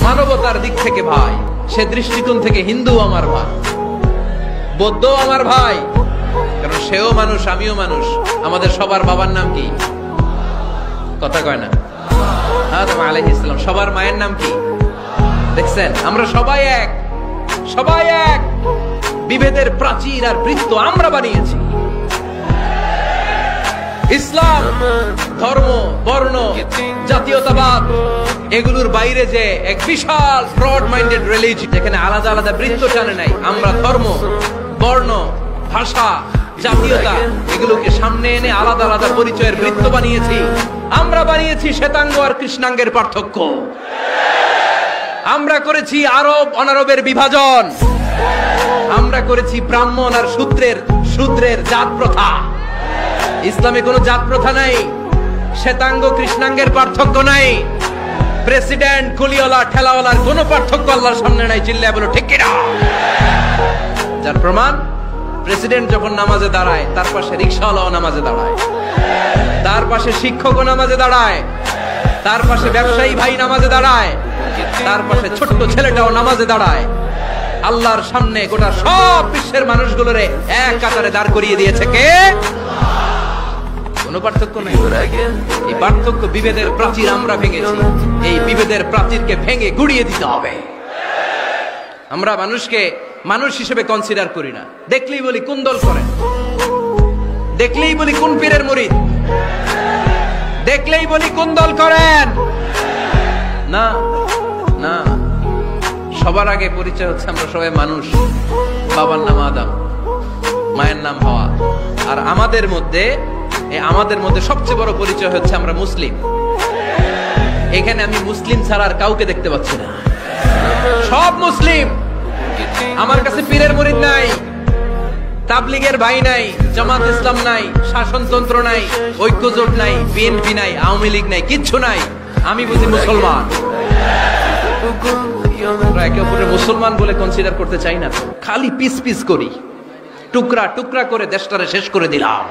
মানবতার দিক থেকে ভাই, সে দৃষ্টিকোণ থেকে হিন্দু আমার ভাই, বৌদ্ধ আমার ভাই, কারণ সেও মানুষ আমিও মানুষ। আমাদের সবার বাবার নাম কি? কথা কয় না? আদম আলাইহিস সালাম। সবার মায়ের নাম কি? দেখছেন, আমরা সবাই এক, সবাই এক। বিভেদের প্রাচীর আর বৃত্ত আমরা বানিয়েছি। ইসলাম ধর্ম, বর্ণ, জাতীয়তাবাদ এগুলোর বাইরে যে এক বিশাল ব্রড মাইন্ডেড রিলিজিয়ন, যেখানে আলাদা আলাদা বৃত্ত টানে নাই। আমরা ধর্ম, বর্ণ, ভাষা, জাতীয়তা এগুলোকে সামনে এনে আলাদা আলাদা পরিচয়ের বৃত্ত বানিয়েছি। আমরা বানিয়েছি শ্বেতাঙ্গ আর কৃষ্ণাঙ্গের পার্থক্য। আমরা করেছি আরব অনারবের বিভাজন। আমরা করেছি ব্রাহ্মণ আর শূদ্রের জাত প্রথা। ইসলামে কোনো জাত প্রথা নাই, শ্বেতাঙ্গ কৃষ্ণাঙ্গের পার্থক্য নাই, প্রেসিডেন্ট কুলিওয়ালা ঠেলাওয়ালার কোনো পার্থক্য আল্লাহর সামনে নাই। চিল্লায় বলো ঠিক কিনা? যার প্রমাণ, প্রেসিডেন্ট যখন নামাজে দাঁড়ায় তার পাশে রিকশাওয়ালাও নামাজে দাঁড়ায়, তার পাশে শিক্ষকও নামাজে দাঁড়ায়, তার পাশে ব্যবসায়ী ভাই নামাজে দাঁড়ায়, তার পাশে ছোট্ট ছেলেটাও নামাজে দাঁড়ায়। আল্লাহর সামনে গোটা সব বিশ্বের মানুষগুলোরে এক কাতারে দাঁড় করিয়ে দিয়েছে কে? কোনো পার্থক্য নেই। এই পার্থক্য, বিভেদের প্রাচীর আমরা ভেঙেছি। এই বিভেদের প্রাচীরকে ভেঙে গুড়িয়ে দিতে হবে। আমরা মানুষকে মানুষ হিসেবে কনসিডার করি না। দেখলেই বলি কোন দল করেন, দেখলেই বলি কোন পীরের মুরিদ, দেখলেই বলি কোন দল করেন। না না, সবার আগে পরিচয় হচ্ছে আমরা সবাই মানুষ। বাবার নাম আদম, মায়ের নাম হাওয়া। আর আমাদের মধ্যে সবচেয়ে বড় পরিচয় হচ্ছে আমরা মুসলিম। এখানে আমি মুসলিম ছাড়া আর কাউকে দেখতে পাচ্ছি না। সব মুসলিম। আমার কাছে পীরের মুরিদ নাই, তাবলীগের ভাই নাই, জামাত ইসলাম নাই, শাসনতন্ত্র নাই, ঐক্যজোট নাই, বিএনপি নাই, আওয়ামী লীগ নাই, কিচ্ছু নাই। আমি বুঝি মুসলমান। একে অপরের মুসলমান বলে কনসিডার করতে চাই না, খালি পিস পিস করি, টুকরা টুকরা করে দেশটারে শেষ করে দিলাম।